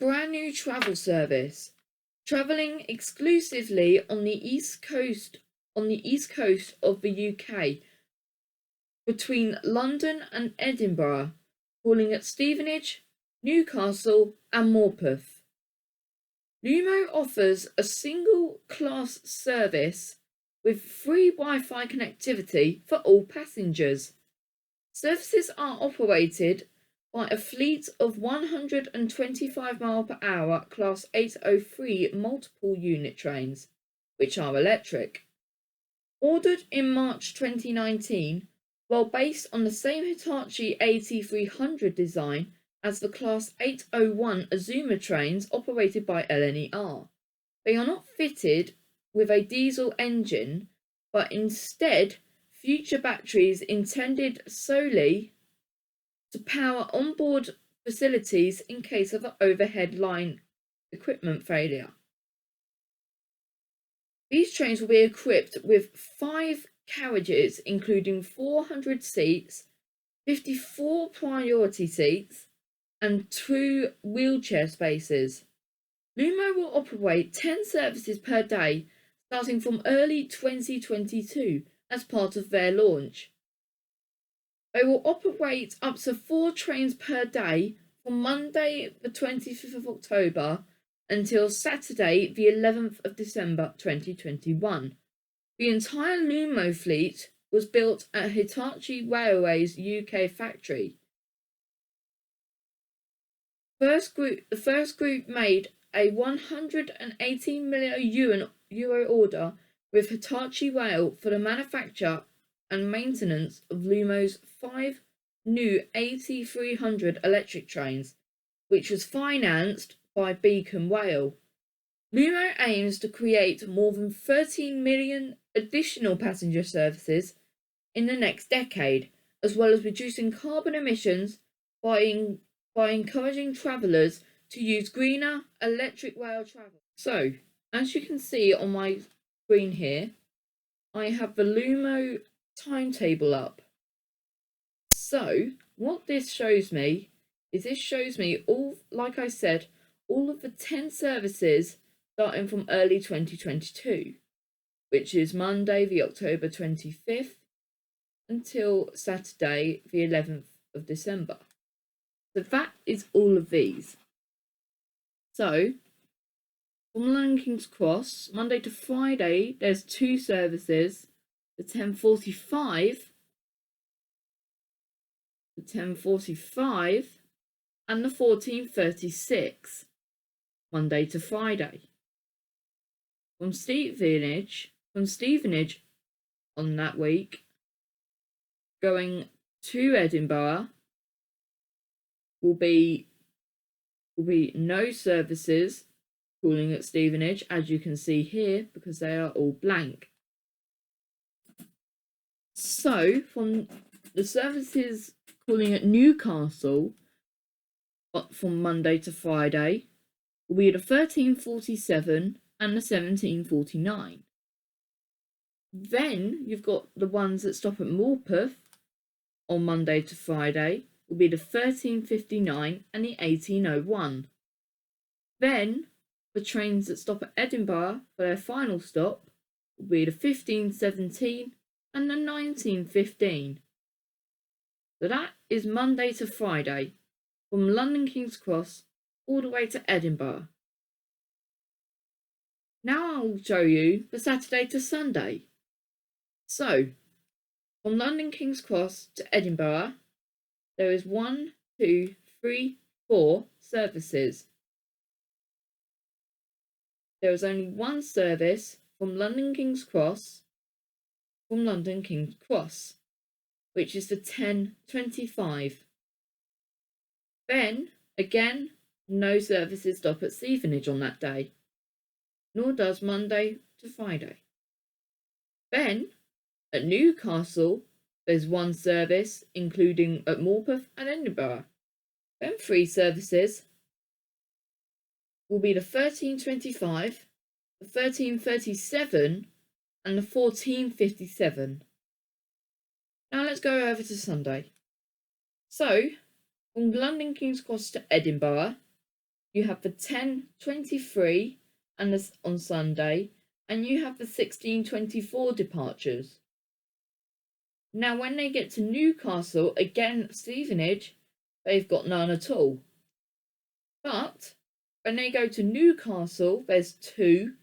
brand new travel service, travelling exclusively on the east coast of the UK between London and Edinburgh, calling at Stevenage, Newcastle and Morpeth. Lumo offers a single class service with free Wi-Fi connectivity for all passengers. Services are operated by a fleet of 125 mph Class 803 multiple unit trains, which are electric. Ordered in March 2019, while based on the same Hitachi AT300 design as the Class 801 Azuma trains operated by LNER. They are not fitted with a diesel engine, but instead future batteries intended solely to power onboard facilities in case of an overhead line equipment failure. These trains will be equipped with 5 carriages, including 400 seats, 54 priority seats, and 2 wheelchair spaces. Lumo will operate 10 services per day starting from early 2022 as part of their launch. They will operate up to 4 trains per day from Monday the 25th of October until Saturday the 11th of December 2021. The entire Lumo fleet was built at Hitachi Railways UK factory. The first group made a €118 million order with Hitachi Rail for the manufacture and maintenance of Lumo's 5 new AT300 electric trains, which was financed by Beacon Rail. Lumo aims to create more than 13 million additional passenger services in the next decade, as well as reducing carbon emissions by encouraging travellers to use greener electric rail travel. So, as you can see on my screen here, I have the Lumo timetable up. So, what this shows me is all, like I said, all of the 10 services starting from early 2022, which is Monday the October 25th until Saturday the 11th of December. So that is all of these. So, from London King's Cross, Monday to Friday, there's 2 services, the 10:45 and the 14:36, Monday to Friday. From Stevenage on that week, going to Edinburgh will be no services calling at Stevenage, as you can see here, because they are all blank. So, from the services calling at Newcastle from Monday to Friday will be the 13:47 and the 17:49. Then you've got the ones that stop at Morpeth on Monday to Friday will be the 13:59 and the 18:01. Then the trains that stop at Edinburgh for their final stop will be the 15:17 and the 19:15. So that is Monday to Friday from London King's Cross all the way to Edinburgh. Now I'll show you the Saturday to Sunday. So, from London King's Cross to Edinburgh, there is 1, 2, 3, 4 services. There is only one service from London King's Cross, which is the 10:25. Then, again, no services stop at Stevenage on that day, nor does Monday to Friday. Then, at Newcastle, there's one service, including at Morpeth and Edinburgh. Then 3 services will be the 13:25, the 13:37 and the 14:57. Now let's go over to Sunday. So, from London King's Cross to Edinburgh, you have the 10:23 and this on Sunday, and you have the 16:24 departures. Now, when they get to Newcastle, again, Stevenage, they've got none at all. But when they go to Newcastle, there's two,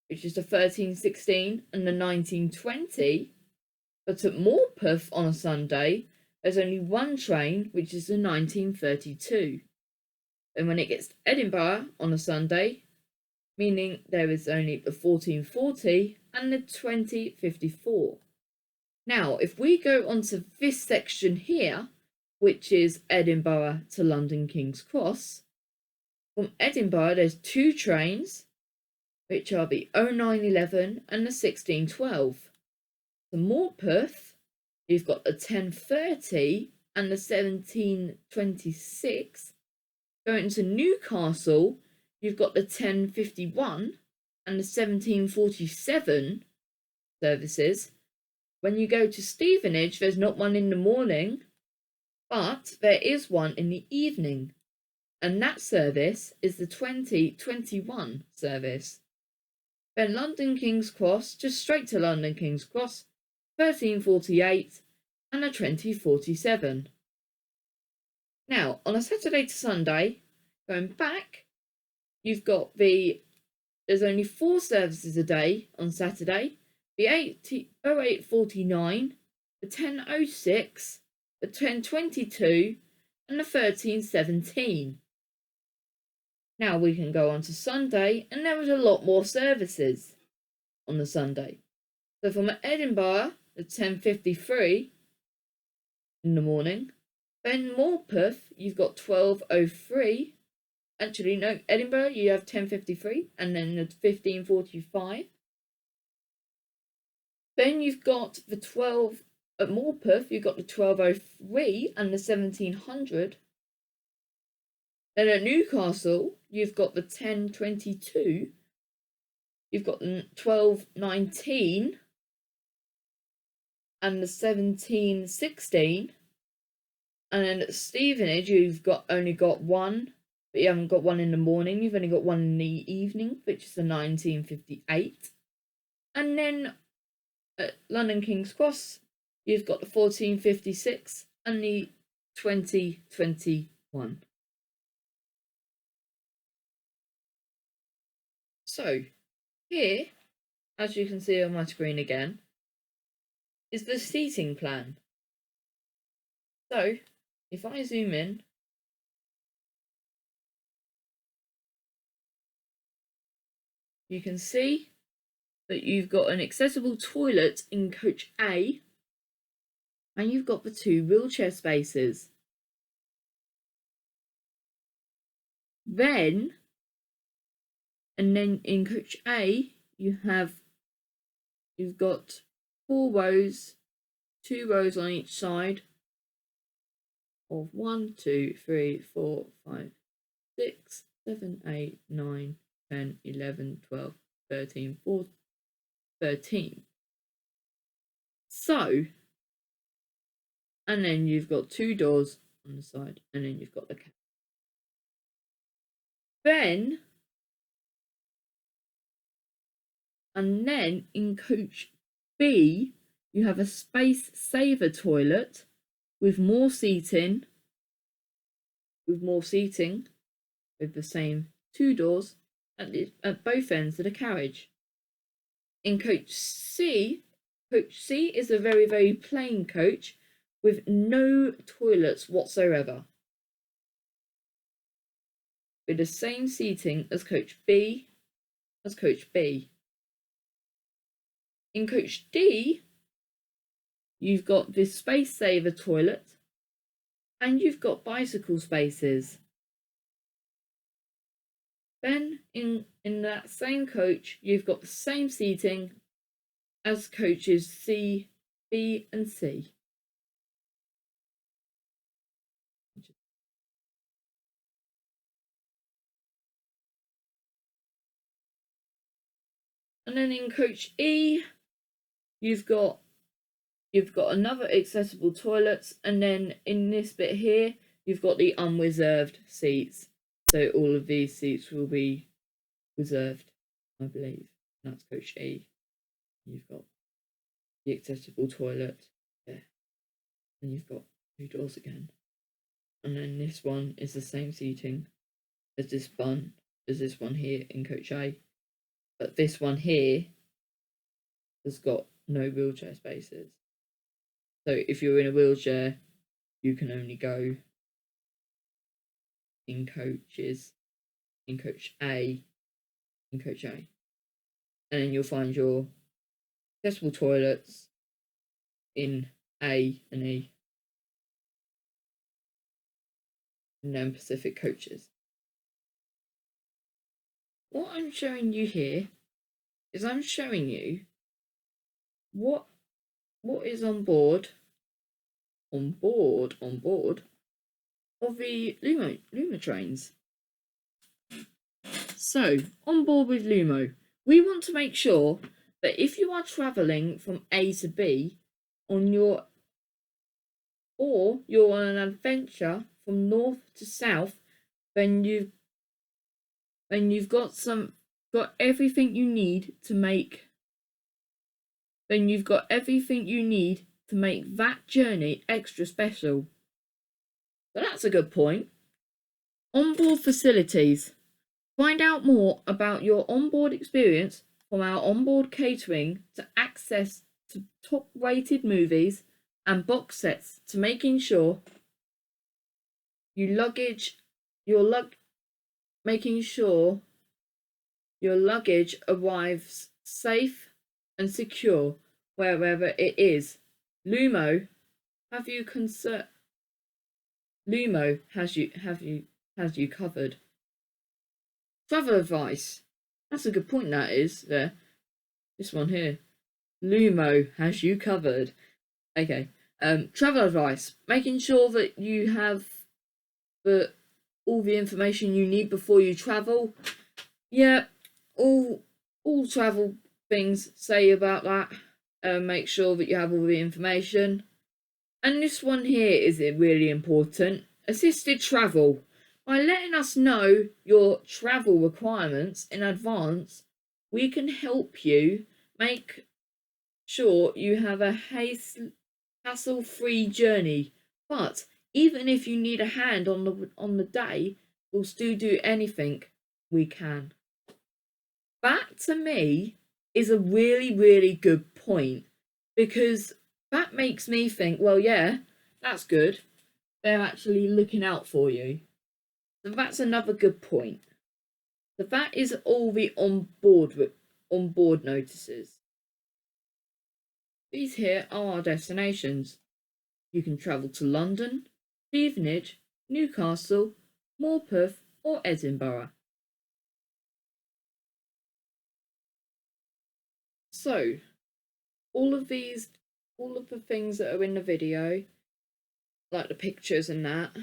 which is the 13:16 and the 19:20. But at Morpeth on a Sunday, there's only one train, which is the 19:32. And when it gets to Edinburgh on a Sunday, meaning there is only the 14:40 and the 20:54. Now, if we go onto this section here, which is Edinburgh to London King's Cross, from Edinburgh there's two trains, which are the 09:11 and the 16:12. To Morpeth, you've got the 10:30 and the 17:26. Going to Newcastle, you've got the 10:51 and the 17:47 services. When you go to Stevenage, there's not one in the morning, but there is one in the evening, and that service is the 20:21 service. Then London King's Cross, just straight to London King's Cross, 13:48 and the 20:47. Now, on a Saturday to Sunday, going back, you've got there's only 4 services a day on Saturday. The 08:49, the 10:06, the 10:22, and the 13:17. Now we can go on to Sunday, and there was a lot more services on the Sunday. So from Edinburgh, the 10:53 in the morning. Then Morpeth, you've got 12:03. Actually, no, Edinburgh, you have 10:53, and then the 15:45. Then you've got the 12 at Morpeth, you've got the 12:03 and the 1700. Then at Newcastle, you've got the 10:22. You've got the 12:19 and the 17:16. And then at Stevenage, you've only got one, but you haven't got one in the morning. You've only got one in the evening, which is the 19:58. And then at London King's Cross, you've got the 14:56 and the 20:21. So here, as you can see on my screen again, is the seating plan. So if I zoom in, you can see that you've got an accessible toilet in coach A, and you've got the 2 wheelchair spaces. Then in coach A, you've got 4 rows, 2 rows on each side of 1, 2, 3, 4, 5, 6, 7, 8, 9, 10, 11, 12, 13, 14, 13. So, and then you've got 2 doors on the side, and then you've got the cab. Then in coach B, you have a space saver toilet with more seating, with the same 2 doors at both ends of the carriage. In coach C is a very, very plain coach with no toilets whatsoever, with the same seating as coach B. In coach D, you've got this space saver toilet, and you've got bicycle spaces. Then in that same coach, you've got the same seating as coaches C, B, and C. And then in coach E, you've got another accessible toilets, and then in this bit here, you've got the unreserved seats. So all of these seats will be reserved, I believe. And that's coach A. You've got the accessible toilet there. And you've got 2 doors again. And then this one is the same seating as this one here in coach A. But this one here has got no wheelchair spaces. So if you're in a wheelchair, you can only go in coach A, and then you'll find your accessible toilets in A and E, and then Pacific coaches. What I'm showing you here is I'm showing you what is on board of the Lumo trains. So, on board with Lumo, we want to make sure that if you are travelling from A to B or you're on an adventure from north to south, then you've got everything you need to make that journey extra special. So that's a good point. Onboard facilities. Find out more about your onboard experience from our onboard catering to access to top-rated movies and box sets to making sure your luggage arrives safe and secure wherever it is. Lumo has you covered. Travel advice. That's a good point, that is there. This one here. Lumo has you covered. Okay. Travel advice. Making sure that you have all the information you need before you travel. Yeah, all travel things say about that. Make sure that you have all the information. And this one here is really important. Assisted travel. By letting us know your travel requirements in advance, we can help you make sure you have a hassle-free journey. But even if you need a hand on the day, we'll still do anything we can. That, to me, is a really, really good point, because that makes me think, well, yeah, that's good. They're actually looking out for you. So that's another good point. So that is all the onboard notices. These here are our destinations. You can travel to London, Stevenage, Newcastle, Morpeth, or Edinburgh. So, all of the things that are in the video, like the pictures and that,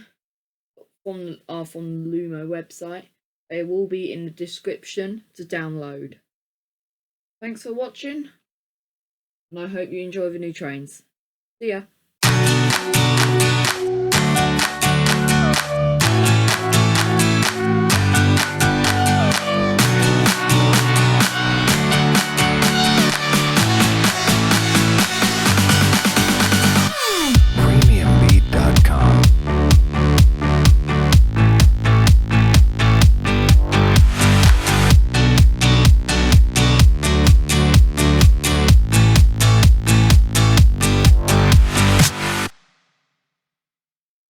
are from the Lumo website. They will be in the description to download. Thanks for watching, and I hope you enjoy the new trains. See ya.